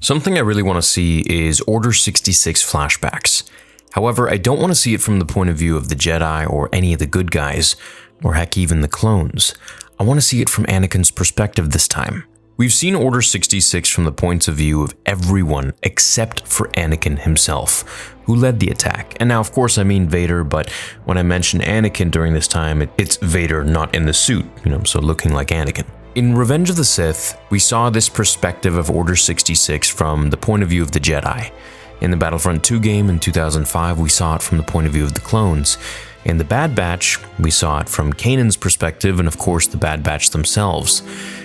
Something I really want to see is Order 66 flashbacks. However, I don't want to see it from the point of view of the Jedi or any of the good guys, or heck, even the clones. I want to see it from Anakin's perspective this time. We've seen Order 66 from the points of view of everyone except for Anakin himself, who led the attack. And now, of course, I mean Vader, but when I mention Anakin during this time, it's Vader not in the suit, so looking like Anakin. In Revenge of the Sith, we saw this perspective of Order 66 from the point of view of the Jedi. In the Battlefront 2 game in 2005, we saw it from the point of view of the clones. In the Bad Batch, we saw it from Kanan's perspective and of course the Bad Batch themselves.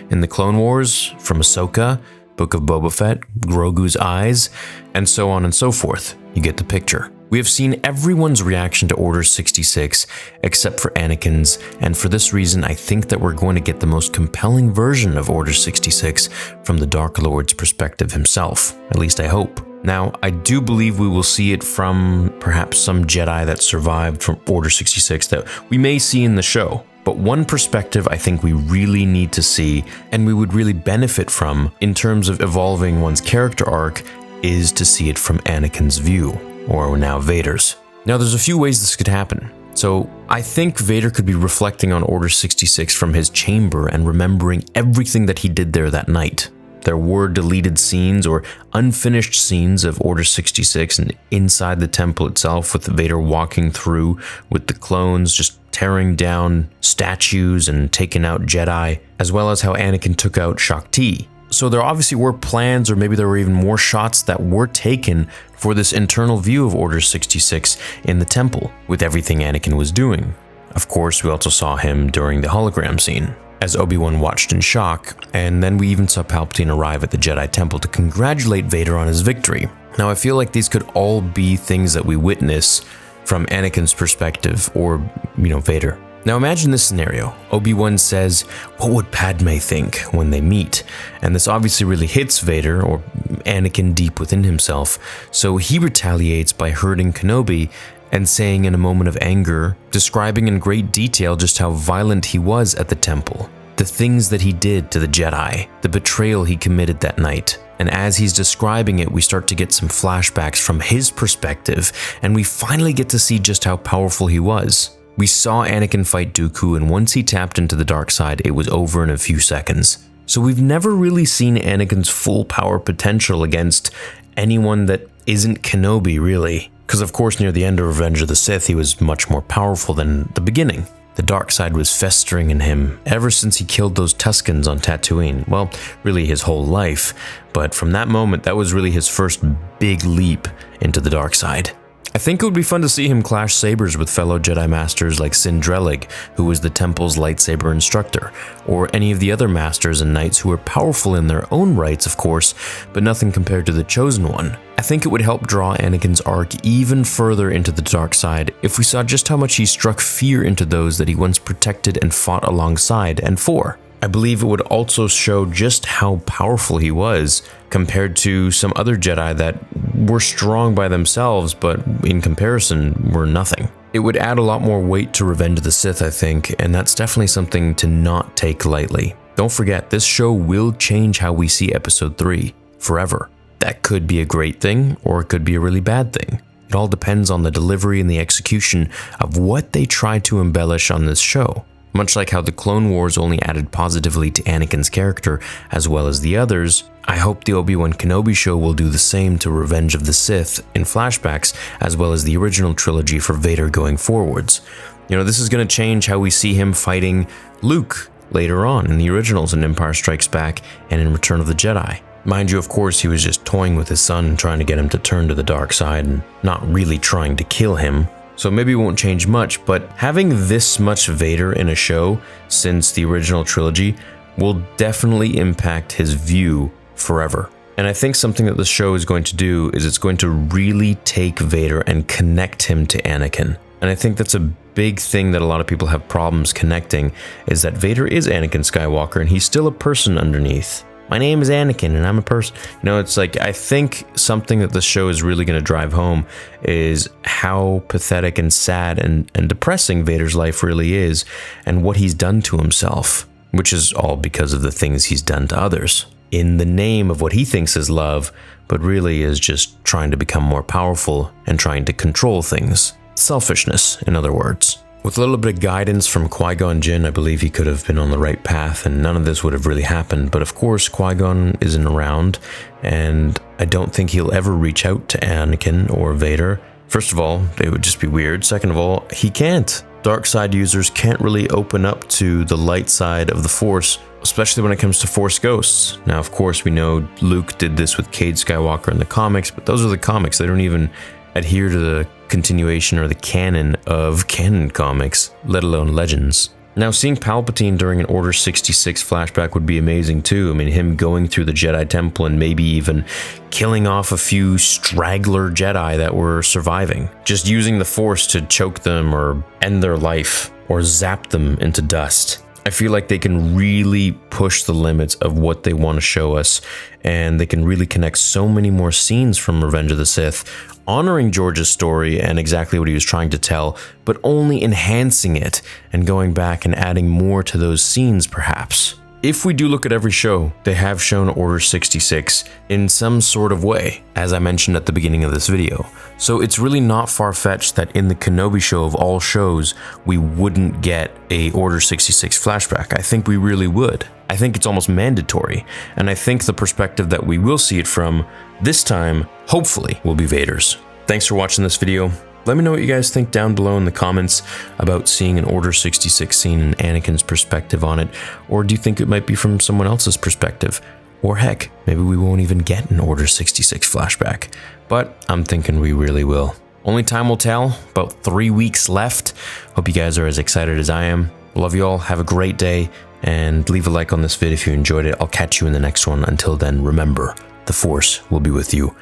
In the Clone Wars, from Ahsoka, Book of Boba Fett, Grogu's eyes, and so on and so forth. You get the picture. We have seen everyone's reaction to Order 66 except for Anakin's, and for this reason I think that we're going to get the most compelling version of Order 66 from the Dark Lord's perspective himself. At least I hope. Now, I do believe we will see it from perhaps some Jedi that survived from Order 66 that we may see in the show. But one perspective I think we really need to see, and we would really benefit from in terms of evolving one's character arc, is to see it from Anakin's view, or now Vader's. Now, there's a few ways this could happen. So, I think Vader could be reflecting on Order 66 from his chamber and remembering everything that he did there that night. There were deleted scenes or unfinished scenes of Order 66 and inside the temple itself with Vader walking through with the clones just tearing down statues and taking out Jedi, as well as how Anakin took out Shakti. So there obviously were plans, or maybe there were even more shots that were taken for this internal view of Order 66 in the temple with everything Anakin was doing. Of course, we also saw him during the hologram scene, as Obi-Wan watched in shock, and then we even saw Palpatine arrive at the Jedi Temple to congratulate Vader on his victory. Now, I feel like these could all be things that we witness from Anakin's perspective, or, Vader. Now imagine this scenario. Obi-Wan says, "What would Padme think when they meet?" And this obviously really hits Vader, or Anakin, deep within himself, so he retaliates by hurting Kenobi and saying in a moment of anger, describing in great detail just how violent he was at the temple, the things that he did to the Jedi, the betrayal he committed that night. And as he's describing it, we start to get some flashbacks from his perspective, and we finally get to see just how powerful he was. We saw Anakin fight Dooku, and once he tapped into the dark side, it was over in a few seconds. So we've never really seen Anakin's full power potential against anyone that isn't Kenobi, really. Because of course, near the end of Revenge of the Sith, he was much more powerful than the beginning. The dark side was festering in him ever since he killed those Tuscans on Tatooine. Well, really his whole life. But from that moment, that was really his first big leap into the dark side. I think it would be fun to see him clash sabers with fellow Jedi Masters like Sindrelig, who was the Temple's lightsaber instructor, or any of the other Masters and Knights who were powerful in their own rights, of course, but nothing compared to the Chosen One. I think it would help draw Anakin's arc even further into the dark side if we saw just how much he struck fear into those that he once protected and fought alongside and for. I believe it would also show just how powerful he was compared to some other Jedi that were strong by themselves, but in comparison were nothing. It would add a lot more weight to Revenge of the Sith, I think, and that's definitely something to not take lightly. Don't forget, this show will change how we see Episode 3 forever. That could be a great thing, or it could be a really bad thing. It all depends on the delivery and the execution of what they try to embellish on this show. Much like how the Clone Wars only added positively to Anakin's character as well as the others, I hope the Obi-Wan Kenobi show will do the same to Revenge of the Sith in flashbacks as well as the original trilogy for Vader going forwards. This is going to change how we see him fighting Luke later on in the originals in Empire Strikes Back and in Return of the Jedi. Mind you, of course, he was just toying with his son and trying to get him to turn to the dark side and not really trying to kill him. So maybe it won't change much, but having this much Vader in a show since the original trilogy will definitely impact his view forever. And I think something that the show is going to do is it's going to really take Vader and connect him to Anakin. And I think that's a big thing that a lot of people have problems connecting, is that Vader is Anakin Skywalker and he's still a person underneath. My name is Anakin and I'm a person. It's like, I think something that the show is really going to drive home is how pathetic and sad and depressing Vader's life really is and what he's done to himself, which is all because of the things he's done to others. in the name of what he thinks is love, but really is just trying to become more powerful and trying to control things. Selfishness, in other words. With a little bit of guidance from Qui-Gon Jinn, I believe he could have been on the right path and none of this would have really happened. But of course, Qui-Gon isn't around, and I don't think he'll ever reach out to Anakin or Vader. First of all, it would just be weird. Second of all, he can't. Dark side users can't really open up to the light side of the Force, especially when it comes to Force ghosts. Now, of course, we know Luke did this with Cade Skywalker in the comics, but those are the comics. They don't even adhere to the continuation or the canon of canon comics, let alone Legends. Now, seeing Palpatine during an Order 66 flashback would be amazing too. I mean, him going through the Jedi Temple and maybe even killing off a few straggler Jedi that were surviving. Just using the Force to choke them or end their life or zap them into dust. I feel like they can really push the limits of what they want to show us, and they can really connect so many more scenes from Revenge of the Sith, honoring George's story and exactly what he was trying to tell, but only enhancing it and going back and adding more to those scenes perhaps. If we do look at every show, they have shown Order 66 in some sort of way, as I mentioned at the beginning of this video. So it's really not far-fetched that in the Kenobi show of all shows, we wouldn't get a Order 66 flashback. I think we really would. I think it's almost mandatory, and I think the perspective that we will see it from this time, hopefully, will be Vader's. Thanks for watching this video. Let me know what you guys think down below in the comments about seeing an Order 66 scene and Anakin's perspective on it, or do you think it might be from someone else's perspective? Or heck, maybe we won't even get an Order 66 flashback, but I'm thinking we really will. Only time will tell, about 3 weeks left. Hope you guys are as excited as I am. Love you all, have a great day, and leave a like on this vid if you enjoyed it. I'll catch you in the next one. Until then, remember, the Force will be with you,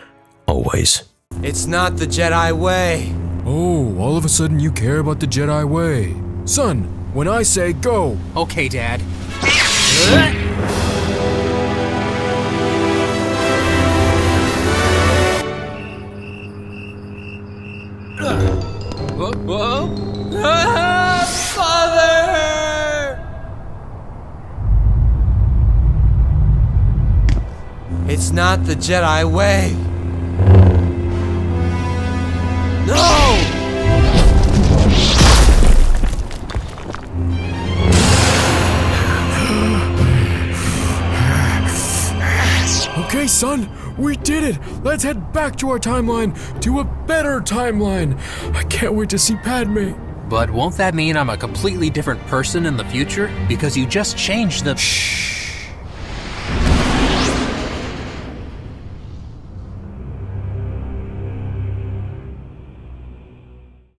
always. It's not the Jedi way. Oh, all of a sudden you care about the Jedi way. Son, when I say go. Okay, Dad. Father! It's not the Jedi way. No! Okay, son, we did it. Let's head back to our timeline, to a better timeline. I can't wait to see Padme. But won't that mean I'm a completely different person in the future? Because you just changed the... Shh.